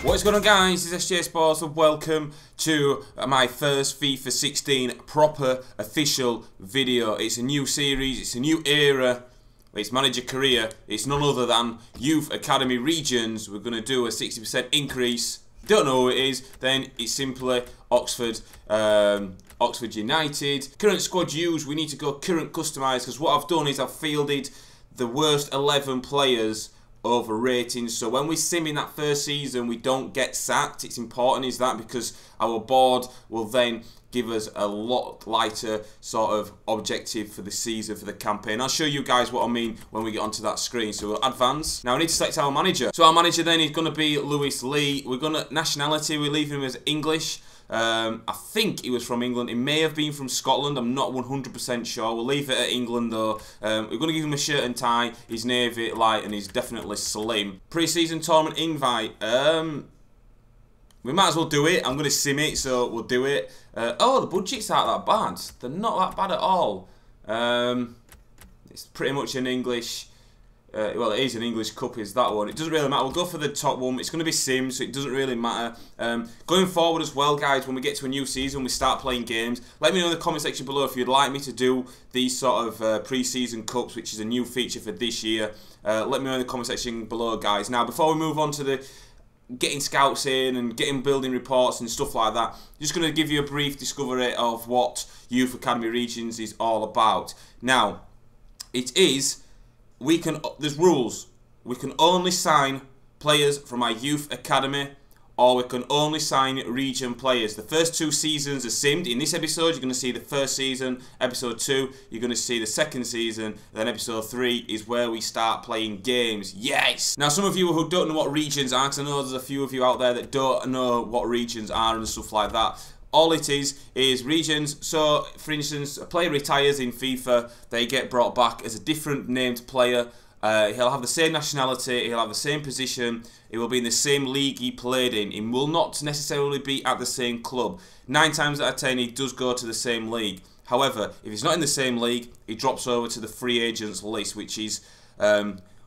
What's going on, guys? This is SJHSports and welcome to my first FIFA 16 proper official video. It's a new series, it's a new era, it's manager career, it's none other than Youth Academy Regions. We're going to do a 60% increase. Don't know who it is, then it's simply Oxford United. Current squad use, we need to go current customised, because what I've done is I've fielded the worst 11 players over ratings. So when we sim in that first season, we don't get sacked. It's important, is that, because our board will then give us a lot lighter sort of objective for the season, for the campaign. I'll show you guys what I mean when we get onto that screen. So we'll advance. Now we need to select our manager. So our manager then is going to be Lewis Lee. We're going to nationality, we're leaving him as English. I think he was from England. He may have been from Scotland. I'm not 100% sure. We'll leave it at England though. We're going to give him a shirt and tie. He's navy light and he's definitely slim. Pre-season tournament invite. We might as well do it. I'm going to sim it, so we'll do it. Oh, the budgets aren't that bad. They're not that bad at all. It's pretty much an English... well, it is an English Cup, is that one. It doesn't really matter. We'll go for the top one. It's going to be sim, so it doesn't really matter. Going forward as well, guys, when we get to a new season, we start playing games. Let me know in the comment section below if you'd like me to do these sort of pre-season cups, which is a new feature for this year. Let me know in the comment section below, guys. Now, before we move on to the getting scouts in and getting building reports and stuff like that, just going to give you a brief discovery of what Youth Academy Regions is all about. Now, it is... there's rules. We can only sign players from our Youth Academy, or we can only sign region players. The first two seasons are simmed. In this episode, you're going to see the first season. Episode 2, you're going to see the second season. Then episode 3 is where we start playing games. Yes! Now, some of you who don't know what regions are, because I know there's a few of you out there that don't know what regions are and stuff like that. All it is regions. So, for instance, a player retires in FIFA, they get brought back as a different named player. He'll have the same nationality, he'll have the same position, he will be in the same league he played in. He will not necessarily be at the same club. 9 times out of 10, he does go to the same league. However, if he's not in the same league, he drops over to the free agents list, which is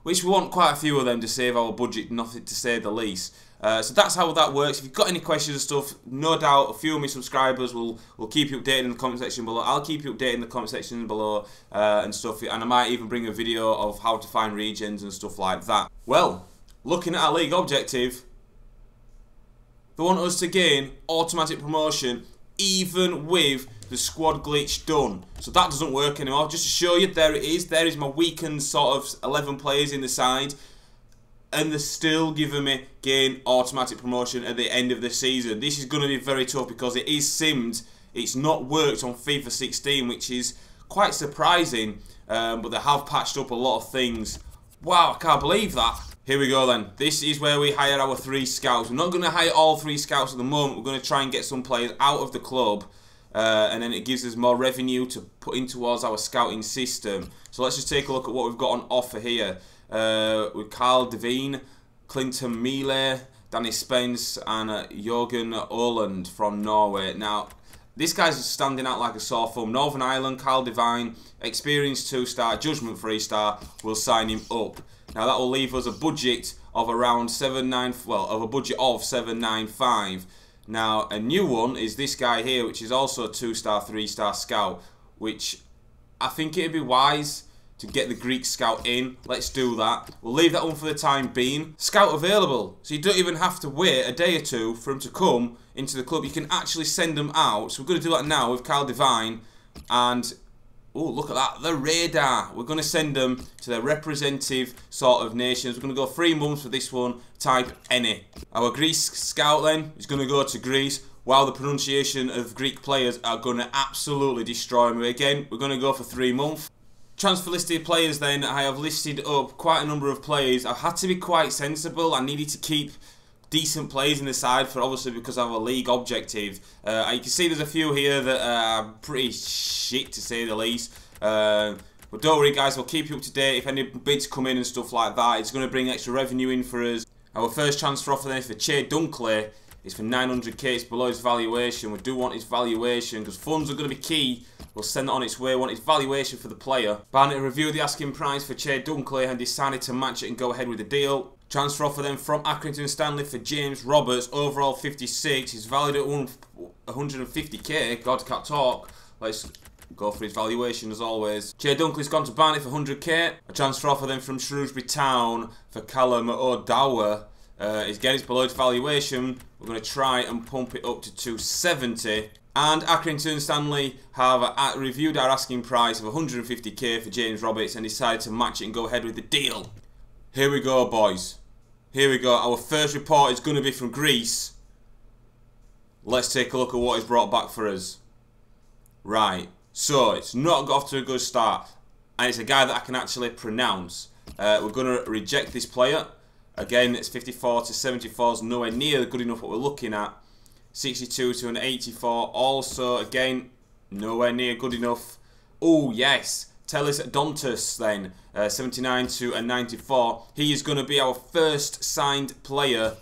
which we want quite a few of them to save our budget, nothing to say the least. So that's how that works. If you've got any questions and stuff, no doubt a few of my subscribers will keep you updated in the comment section below. I'll keep you updated in the comment section below and stuff. And I might even bring a video of how to find regions and stuff like that. Well, looking at our league objective, they want us to gain automatic promotion even with the squad glitch done. So that doesn't work anymore. Just to show you, there it is. There is my weakened sort of 11 players in the side. And they're still giving me gain automatic promotion at the end of the season. This is going to be very tough because it is simmed. It's not worked on FIFA 16, which is quite surprising. But they have patched up a lot of things. Wow, I can't believe that. Here we go then. This is where we hire our 3 scouts. We're not going to hire all 3 scouts at the moment. We're going to try and get some players out of the club. And then it gives us more revenue to put in towards our scouting system. So let's just take a look at what we've got on offer here. With Carl Devine, Clinton Miele, Danny Spence and Jørgen Oland from Norway. Now, this guy's standing out like a sore thumb. Northern Ireland, Carl Devine, experienced 2-star, judgment 3-star, we'll sign him up. Now that will leave us a budget of around 795. Now, a new one is this guy here, which is also a 2-star, 3-star scout, which I think it'd be wise to get the Greek scout in. Let's do that. We'll leave that one for the time being. Scout available. So you don't even have to wait a day or two for him to come into the club. You can actually send them out. So we're going to do that now with Carl Devine. And, oh, look at that. The radar. We're going to send them to their representative sort of nations. We're going to go 3 months for this one. Type any. Our Greece scout then is going to go to Greece. Wow, the pronunciation of Greek players are going to absolutely destroy me. Again, we're going to go for 3 months. Transfer listed players then, I have listed up quite a number of players. I've had to be quite sensible. I needed to keep decent players in the side for obviously because of a league objective. You can see there's a few here that are pretty shit to say the least. But don't worry guys, we'll keep you up to date. If any bids come in and stuff like that, it's going to bring extra revenue in for us. Our first transfer offer then is for Che Dunkley. It's for 900k, it's below his valuation. We do want his valuation because funds are going to be key. We'll send it on its way. We want its valuation for the player. Barnett reviewed the asking price for Che Dunkley and decided to match it and go ahead with the deal. Transfer offer then from Accrington Stanley for James Roberts, overall 56. He's valued at 150k. God, can't talk. Let's go for his valuation as always. Jay Dunkley's gone to Barnet for 100k. A transfer offer then from Shrewsbury Town for Callum O'Dower. Again, it's below its valuation. We're going to try and pump it up to 270. And Accrington Stanley have reviewed our asking price of 150k for James Roberts and decided to match it and go ahead with the deal. Here we go, boys. Here we go. Our first report is going to be from Greece. Let's take a look at what he's brought back for us. Right. So, it's not got off to a good start. And it's a guy that I can actually pronounce. We're going to reject this player. Again, it's 54 to 74 is nowhere near good enough what we're looking at. 62 to an 84. Also, again, nowhere near good enough. Oh, yes. Telis Dontus then, 79 to a 94. He is going to be our first signed player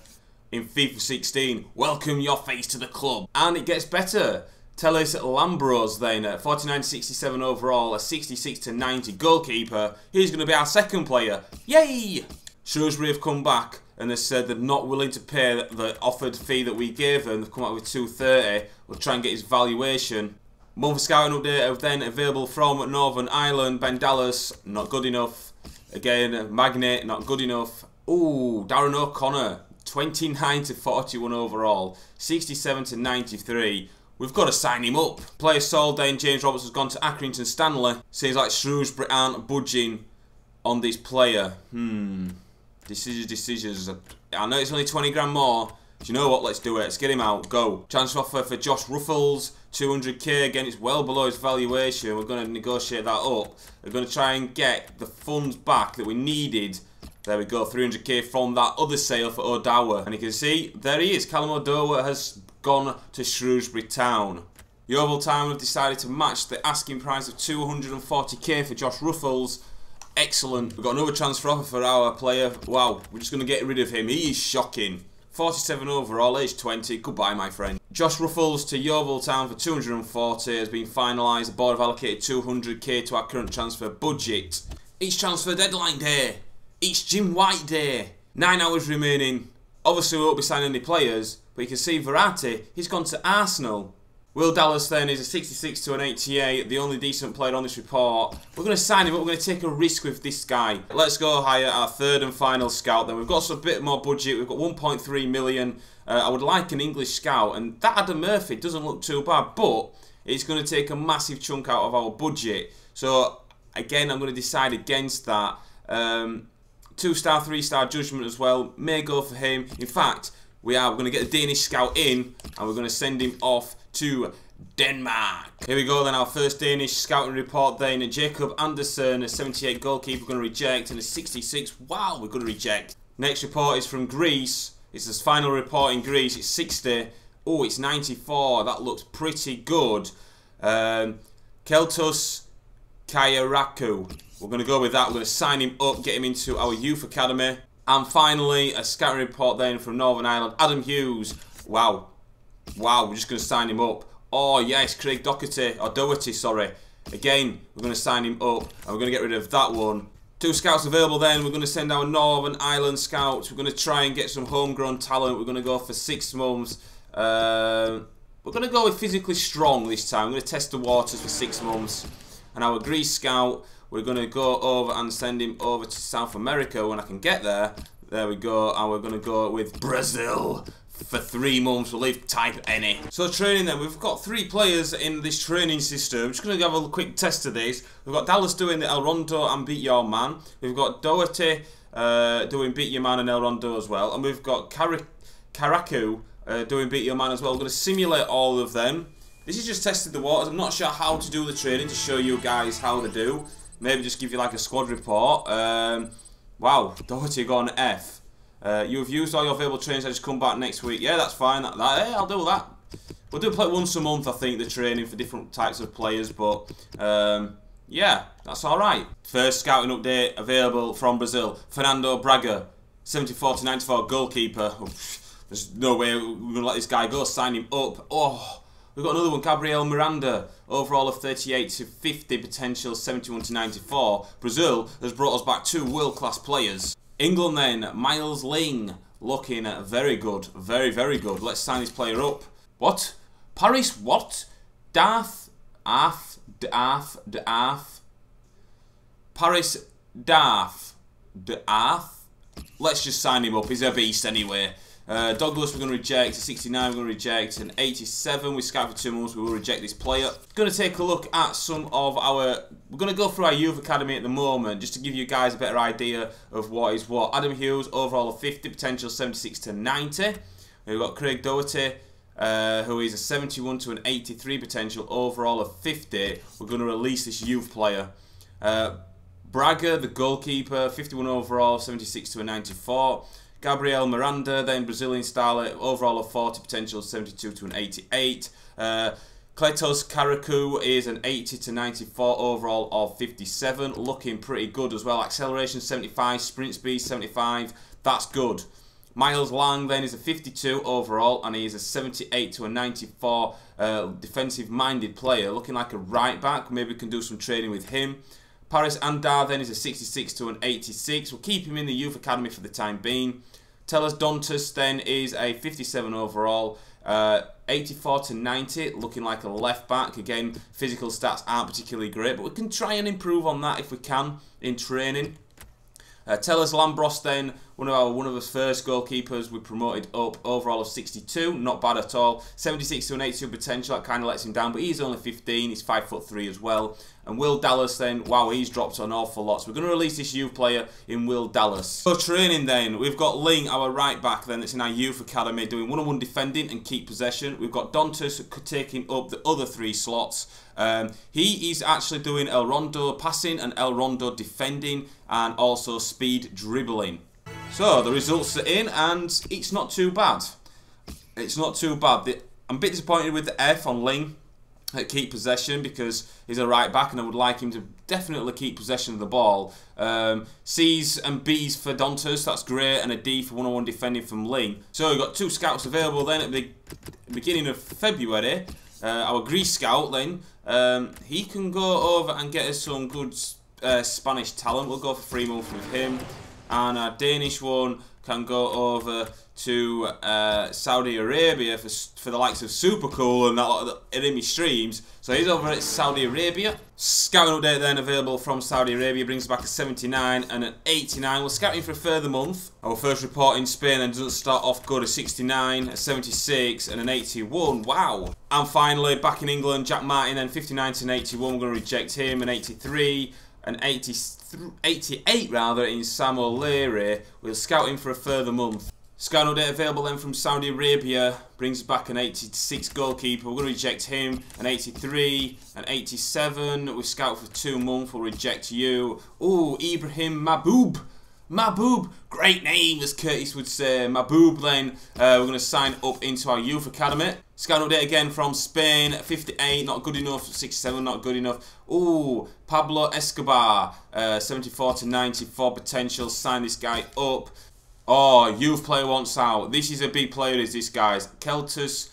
in FIFA 16. Welcome your face to the club. And it gets better. Telis Lambros then, 49 to 67 overall, a 66 to 90 goalkeeper. He's going to be our second player. Yay! Shrewsbury have come back and they said they're not willing to pay the offered fee that we gave them. They've come out with 230. We'll try and get his valuation. Monthly scouting update then available from Northern Ireland. Ben Dallas, not good enough. Again, Magnet, not good enough. Ooh, Darren O'Connor, 29 to 41 overall, 67 to 93. We've got to sign him up. Player sold then, James Roberts has gone to Accrington Stanley. Seems like Shrewsbury aren't budging on this player. Decisions. I know it's only 20 grand more. Do you know what? Let's do it. Let's get him out. Go. Transfer offer for Josh Ruffles, 200k. Again, it's well below his valuation. We're going to negotiate that up. We're going to try and get the funds back that we needed. There we go. 300k from that other sale for O'Dower. And you can see, there he is. Callum O'Dower has gone to Shrewsbury Town. Yeovil Town have decided to match the asking price of 240k for Josh Ruffles. Excellent. We've got another transfer offer for our player. Wow, we're just going to get rid of him. He is shocking. 47 overall, age 20. Goodbye, my friend. Josh Ruffles to Yeovil Town for 240 has been finalised. The board have allocated 200k to our current transfer budget. It's transfer deadline day. It's Jim White day. 9 hours remaining. Obviously, we won't be signing any players, but you can see Doherty, he's gone to Arsenal. Will Dallas then is a 66 to an 88, the only decent player on this report. We're going to sign him, but we're going to take a risk with this guy. Let's go hire our third and final scout then. We've got a bit more budget, we've got 1.3 million. I would like an English scout, and that Adam Murphy doesn't look too bad, but it's going to take a massive chunk out of our budget. So, again, I'm going to decide against that. 2-star, 3-star judgment as well, may go for him. In fact, we're going to get a Danish scout in, and we're going to send him off to Denmark. Here we go then, our first Danish scouting report then. Jacob Andersen, a 78 goalkeeper, we're going to reject, and a 66, wow, we're going to reject. Next report is from Greece. It's his final report in Greece, it's 60. Oh, it's 94, that looks pretty good. Keltos Kayaraku. We're going to go with that, we're going to sign him up, get him into our youth academy. And finally, a scouting report then from Northern Ireland, Adam Hughes. Wow. Wow, we're just going to sign him up. Oh, yes, Craig Doherty, sorry. Again, we're going to sign him up, and we're going to get rid of that one. 2 scouts available then. We're going to send our Northern Ireland scouts. We're going to try and get some homegrown talent. We're going to go for 6 months. We're going to go with physically strong this time. We're going to test the waters for 6 months. And our Greece scout, we're going to go over and send him over to South America when I can get there. There we go. And we're going to go with Brazil for 3 months. We'll leave type any. So training then, we've got 3 players in this training system. Just going to have a quick test of this. We've got Dallas doing the El Rondo and Beat Your Man. We've got Doherty doing Beat Your Man and El Rondo as well. And we've got Karaku doing Beat Your Man as well. We're going to simulate all of them. This is just testing the waters. I'm not sure how to do the training to show you guys how they do. Maybe just give you like a squad report. Wow, Doherty got an F. You've used all your available trainings. I just come back next week. Yeah, that's fine. Hey, I'll do that. We'll do play once a month, I think, the training for different types of players. But yeah, that's all right. First scouting update available from Brazil. Fernando Braga, 74 to 94 goalkeeper. There's no way we're going to let this guy go. Sign him up. Oh, we've got another one. Gabriel Miranda, overall of 38 to 50, potential 71 to 94. Brazil has brought us back 2 world-class players. England then, Miles Ling, looking very good, very, very good. Let's sign this player up. What? Paris what? Paris Darth. Let's just sign him up. He's a beast anyway. Douglas we're going to reject. 69 we're going to reject. And 87 we scout for 2 months. We will reject this player. Going to take a look at some of our... We're going to go through our youth academy at the moment just to give you guys a better idea of what is what. Adam Hughes, overall of 50, potential 76 to 90. We've got Craig Doherty, who is a 71 to an 83 potential, overall of 50. We're going to release this youth player. Braga, the goalkeeper, 51 overall, 76 to a 94. Gabriel Miranda, then Brazilian starlet, overall of 40, potential 72 to an 88. Kletos Karaku is an 80 to 94, overall of 57, looking pretty good as well. Acceleration 75, sprint speed 75, that's good. Miles Lang then is a 52 overall, and he is a 78 to a 94 defensive-minded player, looking like a right back. Maybe we can do some training with him. Paris Andar then is a 66 to an 86. We'll keep him in the youth academy for the time being. Teles Dontus then is a 57 overall, 84 to 90, looking like a left back. Again, physical stats aren't particularly great, but we can try and improve on that if we can in training. Teles Lambros then, one of his first goalkeepers, we promoted up, overall of 62, not bad at all. 76 to an 82 potential, that kind of lets him down, but he's only 15, he's 5'3" as well. And Will Dallas then, wow, he's dropped an awful lot. So we're going to release this youth player in Will Dallas. So training then, we've got Ling, our right back then, that's in our youth academy, doing one-on-one defending and keep possession. We've got Dontus taking up the other 3 slots. He is actually doing El Rondo passing and El Rondo defending and also speed dribbling. So the results are in and it's not too bad. It's not too bad. I'm a bit disappointed with the F on Ling at keep possession because he's a right back and I would like him to definitely keep possession of the ball. C's and B's for Dontus, that's great, and a D for one-on-one defending from Ling. So we've got 2 scouts available then at the beginning of February. Our Greece scout then, he can go over and get us some good Spanish talent. We'll go for 3 months with him. And our Danish one can go over to Saudi Arabia for the likes of Super Cool and that in his streams. So he's over at Saudi Arabia. Scouting update then available from Saudi Arabia brings us back a 79 and an 89. We're scouting for a further month. Our first report in Spain then doesn't start off good. A 69, a 76 and an 81. Wow. And finally back in England, Jack Martin then 59 to an 81. We're going to reject him. An 83. An 88 rather in Sam O'Leary. We'll scout him for a further month. Scouting update available then from Saudi Arabia brings us back an 86 goalkeeper. We're going to reject him. An 83, an 87. We scout for 2 months. We'll reject you. Ooh, Ibrahim Mahbub. Mahbub, great name as Curtis would say. Mahbub then, we're going to sign up into our youth academy. Scout update again from Spain, 58, not good enough, 67, not good enough. Ooh, Pablo Escobar, 74 to 94 potential, sign this guy up. Oh, youth player wants out. This is a big player, is this guys. Keltus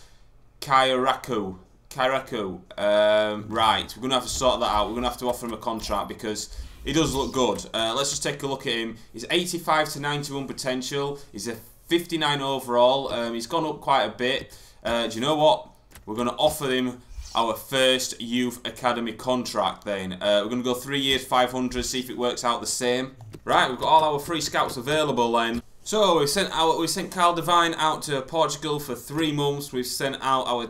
Kairaku. Right, we're going to have to sort that out. We're going to have to offer him a contract because he does look good. Let's just take a look at him. He's 85 to 91 potential. He's a 59 overall. He's gone up quite a bit. Do you know what? We're going to offer him our first youth academy contract then. We're going to go 3 years, 500, see if it works out the same. Right, we've got all our free scouts available then. So we sent Carl Devine out to Portugal for 3 months. We've sent out our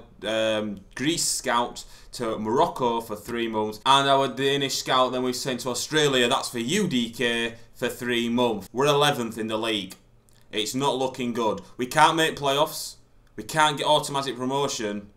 Greece scout to Morocco for 3 months, and our Danish scout then we've sent to Australia. That's for you, DK, for 3 months. We're 11th in the league. It's not looking good. We can't make playoffs. We can't get automatic promotion.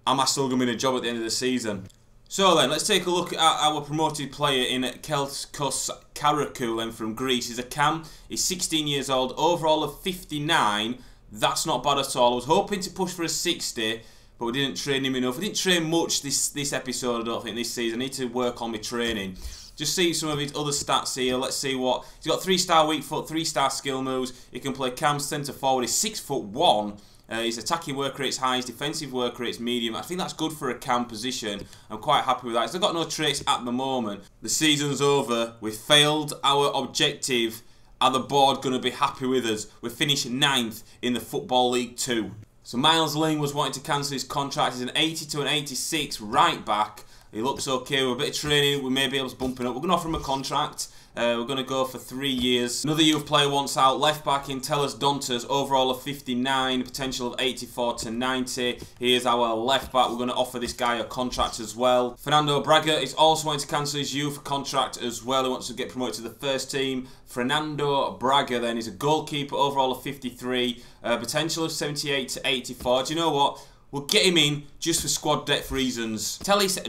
Am I still going to be in a job at the end of the season? So then, let's take a look at our promoted player in Keltos Karaku then from Greece. He's a cam. He's 16 years old. Overall of 59. That's not bad at all. I was hoping to push for a 60, but we didn't train him enough. We didn't train much this episode, I don't think, this season. I need to work on my training. Just see some of his other stats here. Let's see what... He's got 3-star weak foot, 3-star skill moves. He can play cam centre forward. He's 6'1". His attacking work rate's high, his defensive work rate's medium. I think that's good for a cam position. I'm quite happy with that. He's got no traits at the moment. The season's over. We've failed our objective Are the board going to be happy with us? We finished 9th in the Football League 2. So Miles Ling was wanting to cancel his contract. He's an 80 to an 86 right back. He looks okay. With a bit of training, we may be able to bump him up. We're going to offer him a contract. We're going to go for 3 years. Another youth player wants out. Left back in Doherty, overall of 59, potential of 84 to 90. Here's our left back. We're going to offer this guy a contract as well. Fernando Braga is also wanting to cancel his youth contract as well. He wants to get promoted to the first team. Fernando Braga then is a goalkeeper, overall of 53, potential of 78 to 84. Do you know what? We'll get him in just for squad depth reasons. Doherty,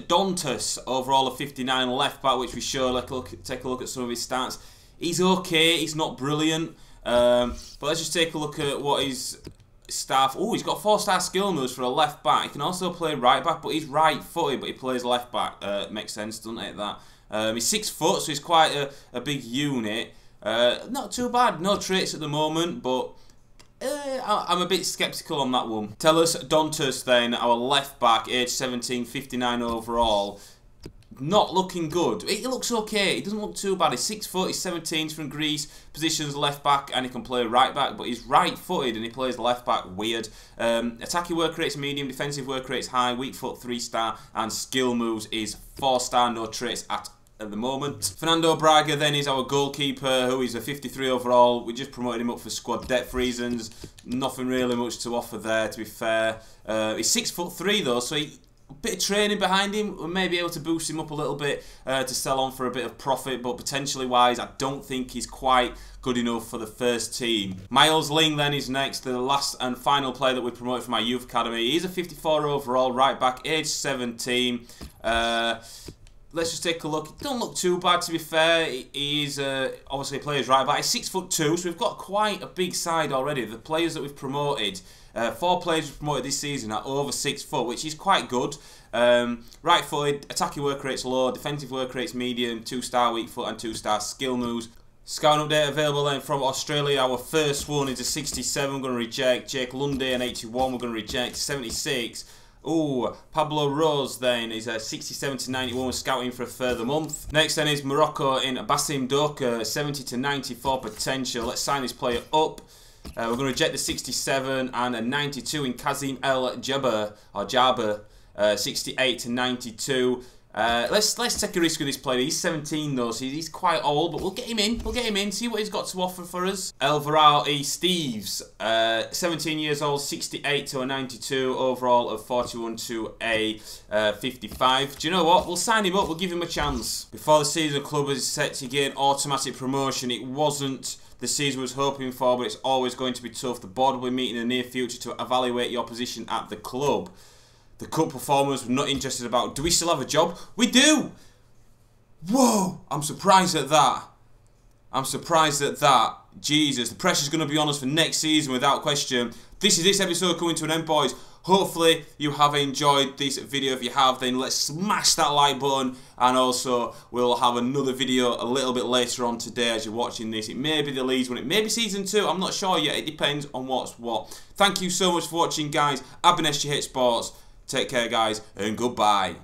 overall of 59, left back, which we show. Take a look at some of his stats. He's okay. He's not brilliant. But let's just take a look at what his staff. Oh, he's got 4-star skill moves for a left back. He can also play right back, but he's right-footed, but he plays left back. Makes sense, doesn't it? That. He's 6 foot, so he's quite a big unit. Not too bad. No traits at the moment, but I'm a bit sceptical on that one. Doherty then, our left back, age 17, 59 overall. Not looking good. He looks okay. He doesn't look too bad. He's 6 foot, he's 17, he's from Greece. Positions left back and he can play right back, but he's right footed and he plays left back. Weird. Attacking work rate's medium, defensive work rate's high, weak foot 3-star, and skill moves is 4-star, no traits at the moment. Fernando Braga then is our goalkeeper, who is a 53 overall. We just promoted him up for squad depth reasons. Nothing really much to offer there, to be fair. He's 6'3" though, so a bit of training behind him. We may be able to boost him up a little bit to sell on for a bit of profit, but potentially wise, I don't think he's quite good enough for the first team. Miles Ling then is next, the last and final player that we promoted from our youth academy. He's a 54 overall, right back, age 17. Let's just take a look. He don't look too bad, to be fair. He's obviously plays right back. He's 6'2", so we've got quite a big side already. The players that we've promoted, 4 players we've promoted this season are over 6 foot, which is quite good. Right footed, attacking work rate's low, defensive work rate's medium, 2-star weak foot and 2-star skill moves. Scouting update available then from Australia. Our first one is a 67. We're going to reject. Jake Lundy, an 81. We're going to reject. 76. Oh, Pablo Rose then is a 67 to 91. We're scouting for a further month. Next then is Morocco in Bassim Doka, 70 to 94 potential. Let's sign this player up. We're going to reject the 67 and a 92 in Kazim El Jabber, or Jabber, 68 to 92. Let's take a risk with this player. He's 17 though, so he's quite old, but we'll get him in. We'll get him in, see what he's got to offer for us. Alvaro E. Steves, 17 years old, 68 to a 92, overall of 41 to a 55. Do you know what? We'll sign him up, we'll give him a chance. Before the season, the club is set to gain automatic promotion. It wasn't the season was hoping for, but it's always going to be tough. The board will be meeting in the near future to evaluate your position at the club. The cup performers were not interested about, do we still have a job? We do! Whoa! I'm surprised at that. I'm surprised at that. Jesus, the pressure's going to be on us for next season without question. This is this episode coming to an end, boys. Hopefully you have enjoyed this video. If you have, then let's smash that like button. And also, we'll have another video a little bit later on today as you're watching this. It may be the Leeds one. It may be season 2. I'm not sure yet. It depends on what's what. Thank you so much for watching, guys. I've been SJHSports. Take care, guys, and goodbye.